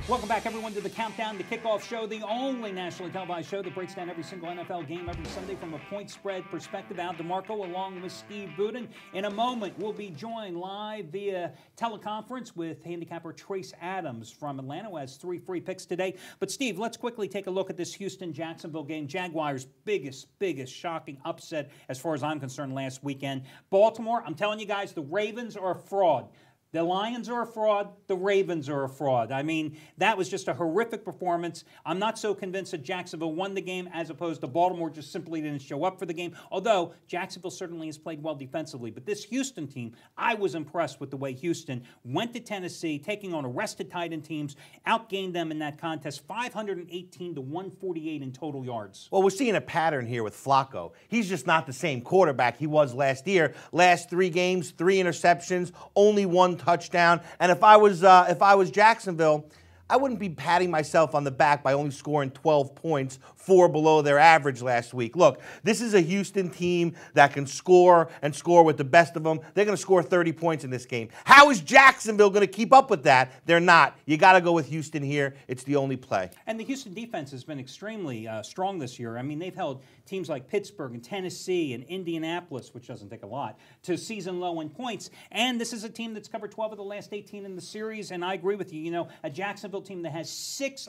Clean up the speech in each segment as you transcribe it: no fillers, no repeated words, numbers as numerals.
Welcome back, everyone, to the Countdown to Kickoff Show, the only nationally televised show that breaks down every single NFL game every Sunday from a point spread perspective. Al DeMarco along with Steve Budin. In a moment, we'll be joined live via teleconference with handicapper Trace Adams from Atlanta, who has 3 free picks today. But, Steve, let's quickly take a look at this Houston-Jacksonville game. Jaguars' biggest shocking upset, as far as I'm concerned, last weekend. Baltimore, I'm telling you guys, the Ravens are a fraud. The Lions are a fraud. The Ravens are a fraud. I mean, that was just a horrific performance. I'm not so convinced that Jacksonville won the game as opposed to Baltimore just simply didn't show up for the game, although Jacksonville certainly has played well defensively. But this Houston team, I was impressed with the way Houston went to Tennessee, taking on arrested tight end teams, outgained them in that contest, 518 to 148 in total yards. Well, we're seeing a pattern here with Flacco. He's just not the same quarterback he was last year. Last 3 games, 3 interceptions, only 1 touchdown. And if I was Jacksonville, I wouldn't be patting myself on the back by only scoring 12 points, 4 below their average last week. Look, this is a Houston team that can score and score with the best of them. They're going to score 30 points in this game. How is Jacksonville going to keep up with that? They're not. You got to go with Houston here. It's the only play. And the Houston defense has been extremely strong this year. I mean, they've held teams like Pittsburgh and Tennessee and Indianapolis, which doesn't take a lot, to season low in points. And this is a team that's covered 12 of the last 18 in the series. And I agree with you. You know, a Jacksonville team that has six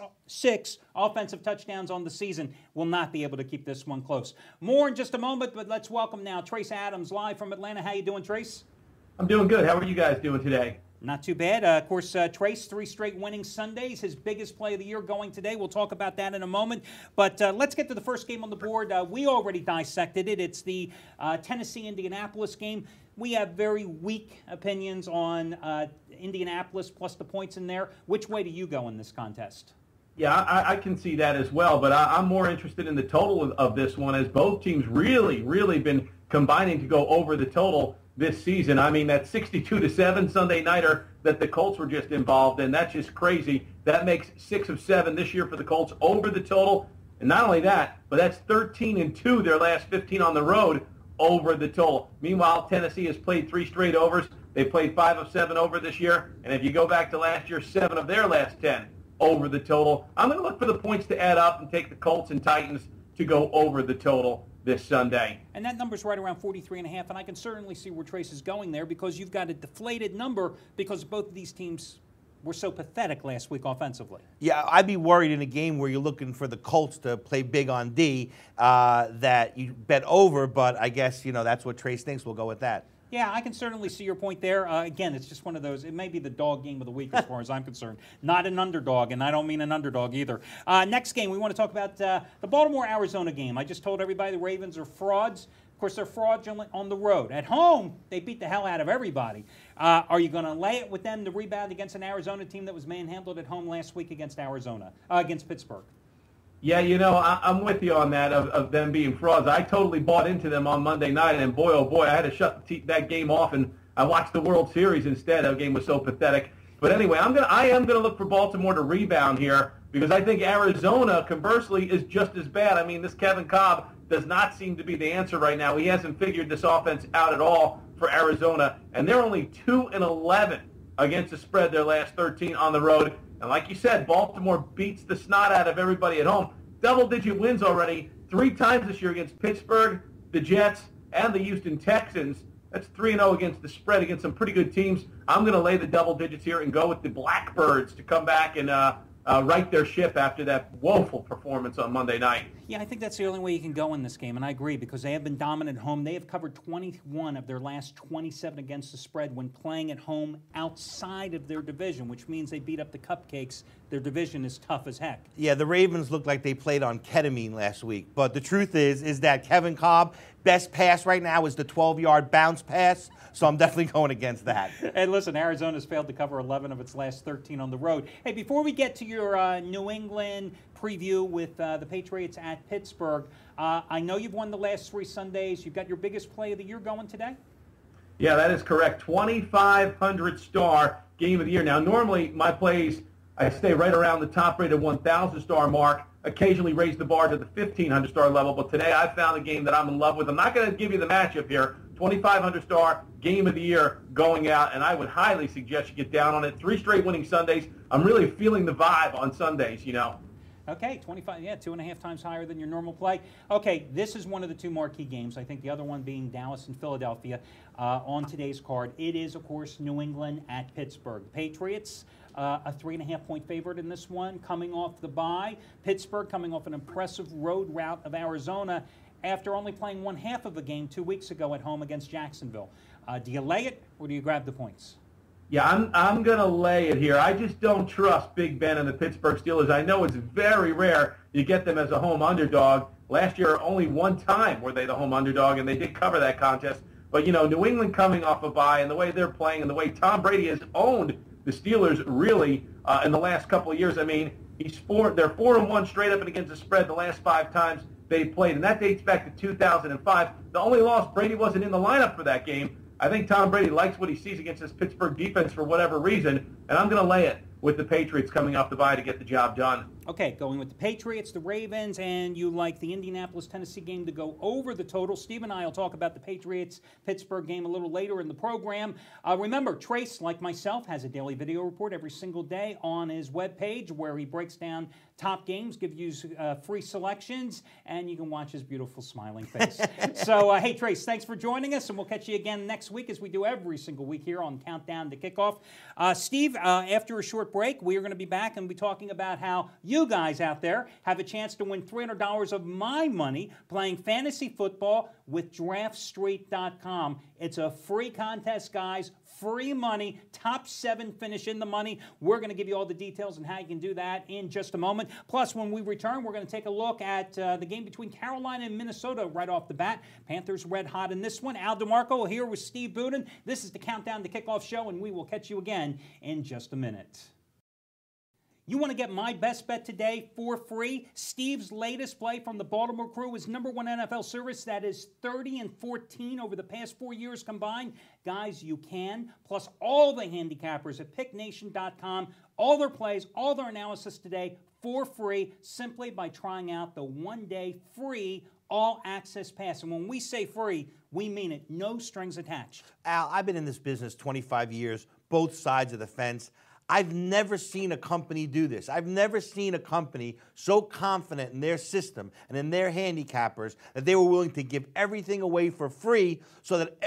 offensive touchdowns on the season will not be able to keep this one close. More in just a moment, but let's welcome now Trace Adams live from Atlanta. How you doing, Trace? I'm doing good. How are you guys doing today? Not too bad. Of course, Trace, 3 straight winning Sundays, his biggest play of the year going today. We'll talk about that in a moment. But let's get to the first game on the board. We already dissected it. It's the Tennessee-Indianapolis game. We have very weak opinions on Indianapolis plus the points in there. Which way do you go in this contest? Yeah, I can see that as well, but I'm more interested in the total of this one, as both teams really been combining to go over the total this season. I mean, that 62-7 Sunday nighter that the Colts were just involved in, that's just crazy. That makes 6 of 7 this year for the Colts over the total. And not only that, but that's 13-2 their last 15 on the road over the total. Meanwhile, Tennessee has played 3 straight overs. They played 5 of 7 over this year. And if you go back to last year, 7 of their last 10 over the total. I'm going to look for the points to add up and take the Colts and Titans to go over the total this Sunday. And that number's right around 43.5, and I can certainly see where Trace is going there because you've got a deflated number because both of these teams were so pathetic last week offensively. Yeah, I'd be worried in a game where you're looking for the Colts to play big on D that you bet over, but I guess, you know, that's what Trace thinks. We'll go with that. Yeah, I can certainly see your point there. Again, it's just one of those, it may be the dog game of the week as far as I'm concerned. Not an underdog, and I don't mean an underdog either. Next game, we want to talk about the Baltimore-Arizona game. I just told everybody the Ravens are frauds. Of course, they're fraudulent on the road. At home, they beat the hell out of everybody. Are you going to lay it with them to rebound against an Arizona team that was manhandled at home last week against against Pittsburgh? Yeah, you know, I'm with you on that, of them being frauds. I totally bought into them on Monday night, and boy, oh boy, I had to shut that game off, and I watched the World Series instead. That game was so pathetic. But anyway, I am going to look for Baltimore to rebound here because I think Arizona, conversely, is just as bad. I mean, this Kevin Cobb does not seem to be the answer right now. He hasn't figured this offense out at all for Arizona, and they're only 2-11 against the spread their last 13 on the road. And like you said, Baltimore beats the snot out of everybody at home. Double-digit wins already 3 times this year against Pittsburgh, the Jets, and the Houston Texans. That's 3-0 against the spread against some pretty good teams. I'm going to lay the double digits here and go with the Blackbirds to come back and right their ship after that woeful performance on Monday night. Yeah, I think that's the only way you can go in this game, and I agree, because they have been dominant at home. They have covered 21 of their last 27 against the spread when playing at home outside of their division, which means they beat up the Cupcakes. Their division is tough as heck. Yeah, the Ravens looked like they played on ketamine last week, but the truth is that Kevin Cobb, best pass right now is the 12-yard bounce pass, so I'm definitely going against that. And listen, Arizona's failed to cover 11 of its last 13 on the road. Hey, before we get to your New England preview with the Patriots at Pittsburgh, I know you've won the last 3 Sundays. You've got your biggest play of the year going today? Yeah, that is correct. 2,500 star game of the year. Now, normally my plays, I stay right around the top-rated 1,000 star mark, occasionally raise the bar to the 1,500 star level, but today I found a game that I'm in love with. I'm not going to give you the matchup here, 2,500 star game of the year going out, and I would highly suggest you get down on it. 3 straight winning Sundays. I'm really feeling the vibe on Sundays, you know. Okay, 25, yeah, 2.5 times higher than your normal play. Okay, this is one of the 2 marquee games. I think the other one being Dallas and Philadelphia on today's card. It is, of course, New England at Pittsburgh. The Patriots, a 3.5-point favorite in this one, coming off the bye. Pittsburgh coming off an impressive road route of Arizona after only playing 1/2 of the game 2 weeks ago at home against Jacksonville. Do you lay it, or do you grab the points? Yeah, I'm going to lay it here. I just don't trust Big Ben and the Pittsburgh Steelers. I know it's very rare you get them as a home underdog. Last year, only one time were they the home underdog, and they did cover that contest. But, you know, New England coming off a bye and the way they're playing and the way Tom Brady has owned the Steelers really in the last couple of years. I mean, they're 4-1 straight up and against the spread the last 5 times they played, and that dates back to 2005. The only loss, Brady wasn't in the lineup for that game. I think Tom Brady likes what he sees against this Pittsburgh defense for whatever reason, and I'm going to lay it with the Patriots coming off the bye to get the job done. Okay, going with the Patriots, the Ravens, and you like the Indianapolis-Tennessee game to go over the total. Steve and I will talk about the Patriots-Pittsburgh game a little later in the program. Remember, Trace, like myself, has a daily video report every single day on his webpage where he breaks down top games, gives you free selections, and you can watch his beautiful smiling face. So, hey, Trace, thanks for joining us, and we'll catch you again next week as we do every single week here on Countdown to Kickoff. Steve, after a short break, we are going to be back and be talking about how you guys out there have a chance to win $300 of my money playing fantasy football with DraftStreet.com. It's a free contest, guys. Free money. Top 7 finish in the money. We're going to give you all the details on how you can do that in just a moment. Plus, when we return, we're going to take a look at the game between Carolina and Minnesota right off the bat. Panthers red hot in this one. Al DeMarco here with Steve Budin. This is the Countdown to Kickoff show, and we will catch you again in just a minute. You want to get my best bet today for free? Steve's latest play from the Baltimore Crew is #1 NFL service. That is 30-14 over the past 4 years combined. Guys, you can. Plus all the handicappers at PickNation.com. All their plays, all their analysis today for free simply by trying out the 1-day free all-access pass. And when we say free, we mean it. No strings attached. Al, I've been in this business 25 years, both sides of the fence. I've never seen a company do this. I've never seen a company so confident in their system and in their handicappers that they were willing to give everything away for free so that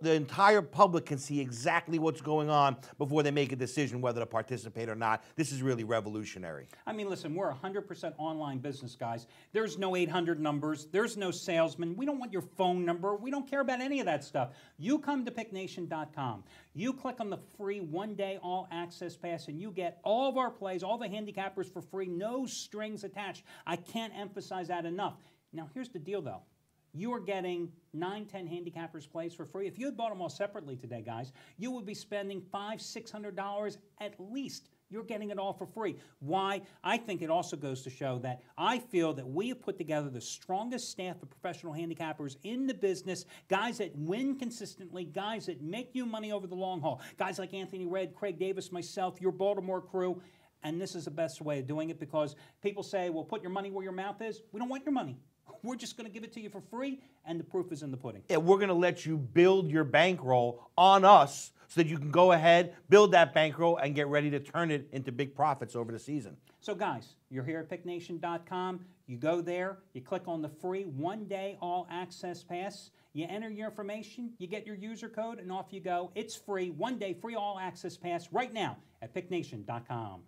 the entire public can see exactly what's going on before they make a decision whether to participate or not. This is really revolutionary. I mean, listen, we're 100% online business, guys. There's no 800 numbers. There's no salesman. We don't want your phone number. We don't care about any of that stuff. You come to PickNation.com. You click on the free 1-day all-access pass, and you get all of our plays, all the handicappers for free, no strings attached. I can't emphasize that enough. Now, here's the deal, though. You are getting 9-10 handicappers plays for free. If you had bought them all separately today, guys, you would be spending $500-600 at least. You're getting it all for free. Why? I think it also goes to show that I feel that we have put together the strongest staff of professional handicappers in the business, guys that win consistently, guys that make you money over the long haul, guys like Anthony Red, Craig Davis, myself, your Baltimore Crew. And this is the best way of doing it because people say, well, put your money where your mouth is. We don't want your money. We're just going to give it to you for free, and the proof is in the pudding. Yeah, we're going to let you build your bankroll on us so that you can go ahead, build that bankroll, and get ready to turn it into big profits over the season. So, guys, you're here at PickNation.com. You go there, you click on the free 1-day all-access pass. You enter your information, you get your user code, and off you go. It's free, 1-day free all-access pass right now at PickNation.com.